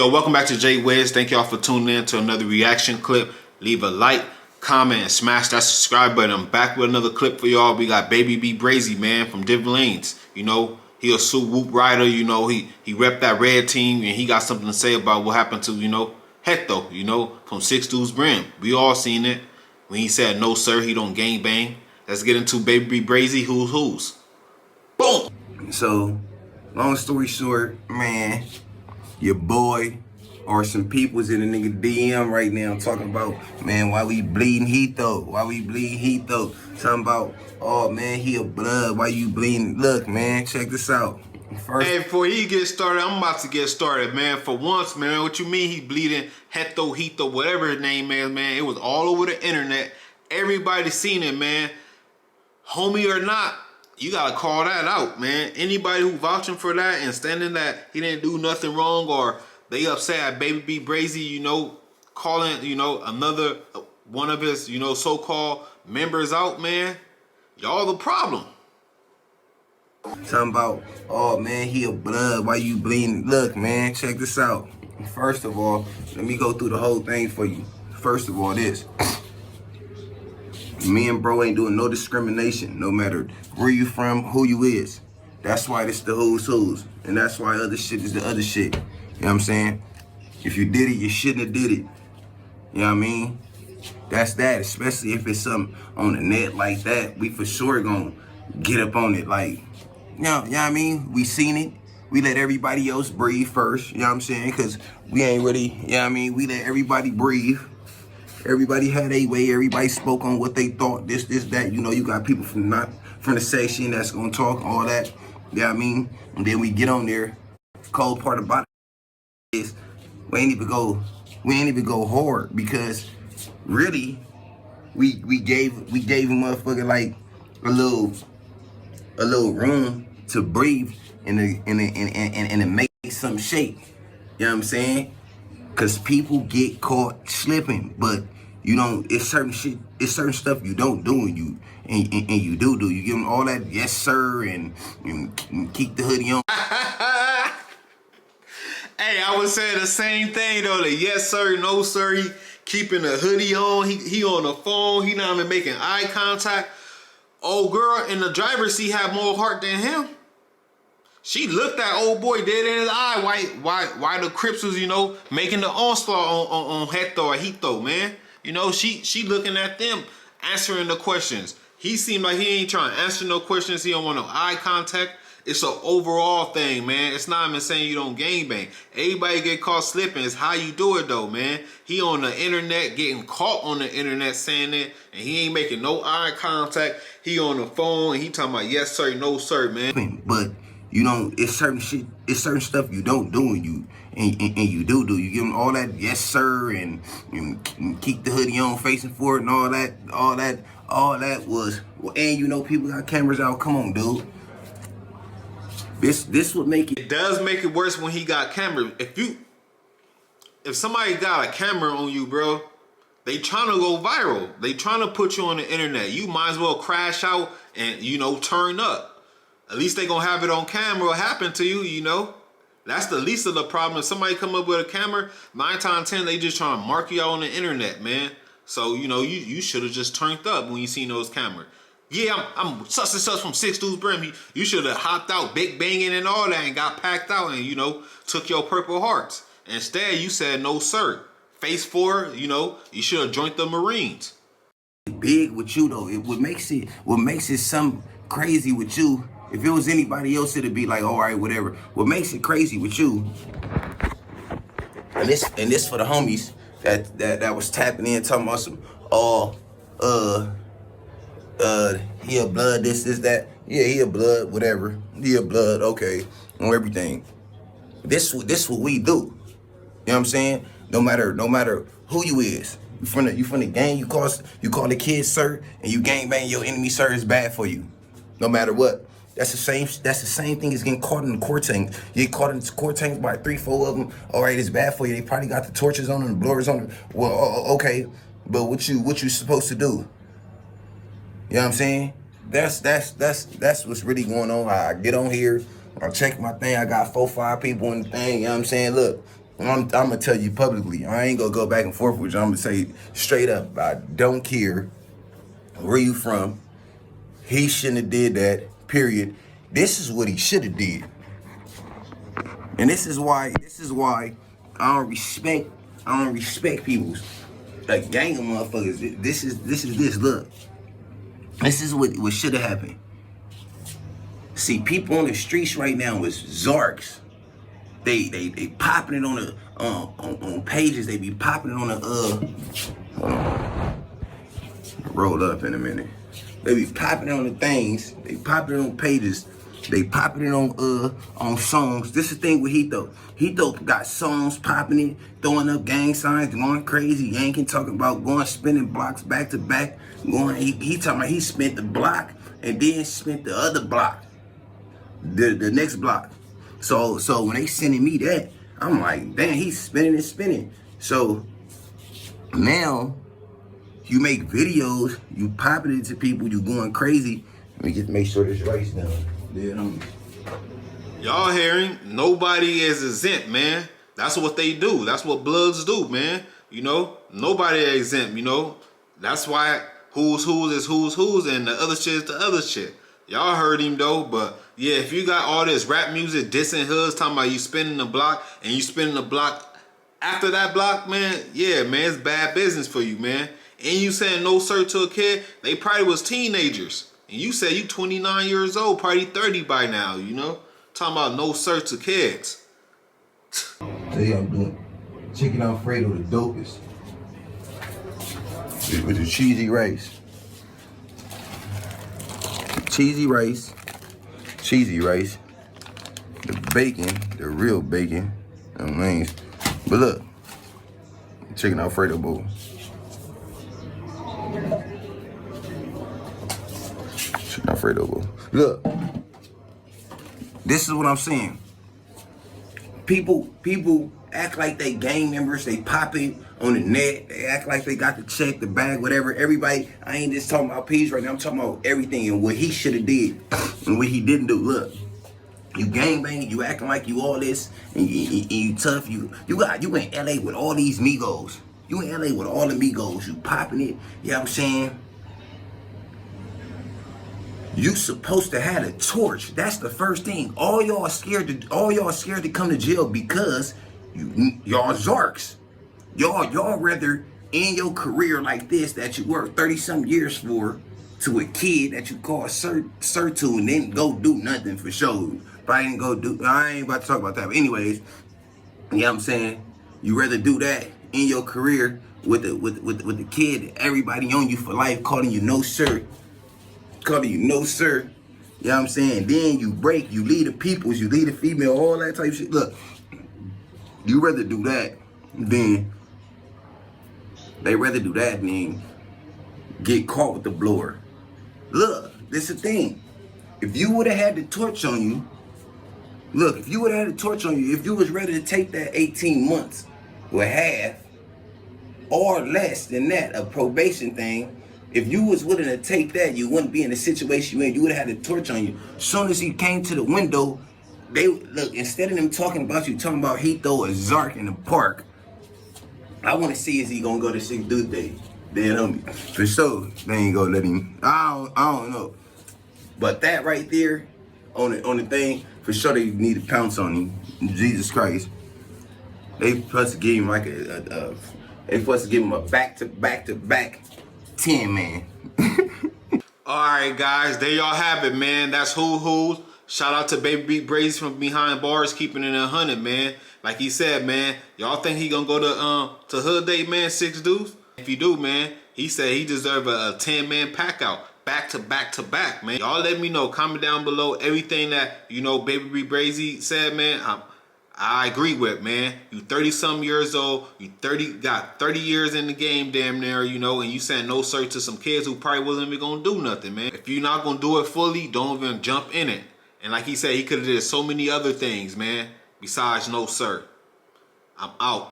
Yo, welcome back to Jay Wiz. Thank y'all for tuning in to another reaction clip. Leave a like, comment, and smash that subscribe button. I'm back with another clip for y'all. We got Baby B Brazy, man, from Div Lanes. You know, he a Sue Whoop rider. You know, he repped that red team, and he got something to say about what happened to, Heto, from 6 Dudes Brims. We all seen it. When he said, no, sir, he don't gang bang. Let's get into Baby B Brazy, who's. Boom! So, long story short, man, your boy or some people's in a nigga DM right now talking about, man, why we bleeding Heto? Why we bleeding Heto? Talking about, oh man, he a blood, why you bleeding? Look, man, check this out. Hey, before he gets started, I'm about to get started, man. For once, man, what you mean he bleeding Heto, whatever his name is, man. It was all over the internet. Everybody seen it, man. Homie or not, you gotta call that out, man. Anybody who vouching for that and standing that he didn't do nothing wrong, or they upset at Baby B Brazy, calling, another one of his, so-called members out, man. Y'all the problem. Talking about, oh man, he a blood, why you bleeding? Look, man, check this out. First of all, let me go through the whole thing for you. First of all, this. Me and bro ain't doing no discrimination, no matter where you from, who you is. That's why this the who's. And that's why other shit is the other shit. You know what I'm saying? If you did it, you shouldn't have did it. You know what I mean? That's that, especially if it's something on the net like that. We for sure gonna get up on it. Like, you know what I mean? We seen it. We let everybody else breathe first. You know what I'm saying? Because we ain't really, you know what I mean? We let everybody breathe. Everybody had a way. Everybody spoke on what they thought. This, that. You got people from the section that's gonna talk all that. You know what I mean? And then we get on there. Cold part about it is we ain't even go hard because really we gave a motherfucker like a little room to breathe and to make some shape. You know what I'm saying? Cause people get caught slipping, but it's certain stuff you don't do and you do. You give them all that yes sir and keep the hoodie on. Hey, I would say the same thing though. The yes sir, no sir. He keeping the hoodie on. He on the phone. He not even making eye contact. Old girl in the driver's seat had more heart than him. She looked that old boy dead in his eye. Why the Crips was, making the onslaught on Heto, man. She looking at them, answering the questions. He seemed like he ain't trying to answer no questions. He don't want no eye contact. It's an overall thing, man. It's not even saying you don't gangbang. Everybody get caught slipping. It's how you do it, though, man. He on the internet, getting caught on the internet saying it, and he ain't making no eye contact. He on the phone, and he talking about yes, sir, no, sir, man. But it's certain stuff you don't do and you do. You give them all that yes sir and keep the hoodie on facing forward and all that was, and people got cameras out. Come on, dude. This would make it. It does make it worse when he got cameras. If somebody got a camera on you, bro, they trying to go viral. They trying to put you on the internet. You might as well crash out and turn up. At least they gonna have it on camera what happened to you, That's the least of the problem. If somebody come up with a camera, 9 times 10, they just trying to mark you out on the internet, man. So, you should have just turned up when you seen those cameras. Yeah, I'm such and such from 6 Dudes Brims. You should have hopped out, big banging and all that, and got packed out and, took your Purple Hearts. Instead, you said no, sir. Face forward, you should have joined the Marines. Big with you, though. What makes it something crazy with you. If it was anybody else, it'd be like, all right, whatever. What makes it crazy with you, and this for the homies that was tapping in, talking about some, he a blood, this, that. Yeah, he a blood, whatever. He a blood, okay, on everything. This what we do. You know what I'm saying? No matter who you is. You from the gang, you call the kids sir, and you gang bang your enemy, sir, is bad for you. No matter what. That's the same thing as getting caught in the court tank. You get caught in the court tank by 3-4 of them. All right, it's bad for you. They probably got the torches on them, the blowers on them. Well, okay, but what you supposed to do? You know what I'm saying? That's what's really going on. I get on here, I check my thing. I got 4-5 people in the thing. You know what I'm saying? Look, I'm gonna tell you publicly. I ain't gonna go back and forth with you. I'm gonna say straight up. I don't care where you from. He shouldn't have did that. Period. This is what he should have did. And this is why I don't respect people's like gang of motherfuckers. This is look. This is what should have happened. See, people on the streets right now is Zarks. They popping it on the on pages. They be popping it on the hold on. Roll up in a minute. They be popping it on the things. They popping it on pages. They popping it on songs. This is the thing with Heto. Heto got songs popping it, throwing up gang signs, going crazy, yanking, talking about going spinning blocks back to back. He talking about he spent the block and then spent the other block. The next block. So when they sending me that, I'm like, damn, he's spinning and spinning. So now you make videos, you popping it to people, you going crazy. Let me just make sure this rice down. Y'all hearing? Nobody is exempt, man. That's what they do. That's what Bloods do, man. You know, nobody is exempt, you know. That's why who's is who's and the other shit is the other shit. Y'all heard him though, but yeah, if you got all this rap music, dissing hoods, talking about you spinning the block and you spinning the block after that block, man, yeah, man, it's bad business for you, man. And you saying no sir to a kid, they probably was teenagers. And you said you 29 years old, probably 30 by now, you know? Talking about no sir to kids. Tell you I'm doing chicken Alfredo, the dopest. With the cheesy rice. Cheesy rice, the bacon, the real bacon, and wings. But look, chicken Alfredo bowl. Chicken Alfredo bowl. Look, this is what I'm saying. People act like they gang members. They pop it on the net. They act like they got the check, the bag, whatever. Everybody, I ain't just talking about peas right now. I'm talking about everything and what he should have did and what he didn't do. Look, you gang banging, you acting like you all this, and you tough. You in LA with all these Migos. You in LA with all the Migos. You popping it. You know what I'm saying? You supposed to have a torch. That's the first thing. All y'all scared to come to jail because y'all Zarks. Y'all rather end your career like this that you worked 30-some years for to a kid that you call sir to and then go do nothing for sure. Probably didn't go do. I ain't about to talk about that. But anyways, you know what I'm saying? You rather do that in your career with the kid, everybody on you for life, calling you no sir. Calling you no sir. You know what I'm saying? Then you break, you lead the peoples, you lead the female, all that type of shit. Look, you rather do that than get caught with the blower. Look, this is the thing. If you would have had the torch on you, if you was ready to take that 18 months or half or less than that, a probation thing, if you was willing to take that, you wouldn't be in the situation you're in. You would have had the torch on you. As soon as he came to the window, instead of them talking about you, talking about Heto or Zark in the park, I want to see is he gonna go to 6 Dude Day. Then homie, for sure they ain't gonna let him. I don't know, but that right there on the thing, for sure they need to pounce on him. Jesus Christ, they supposed to give him like they supposed to give him a back to back 10 man. Alright guys, there y'all have it, man. That's who's. Shout out to Baby Brazy from behind bars, keeping it 100, man. Like he said, man, y'all think he gonna go to Hood Day, man, 6 dudes? If you do, man, he said he deserve a 10-man pack out. Back to back, man. Y'all let me know. Comment down below everything that, you know, Baby Brazy said, man. I agree with, man. You 30-some years old. You got 30 years in the game, damn near, you know, and you saying no sir to some kids who probably wasn't even gonna do nothing, man. If you're not gonna do it fully, don't even jump in it. And like he said, he could have did so many other things, man, besides no sir. I'm out.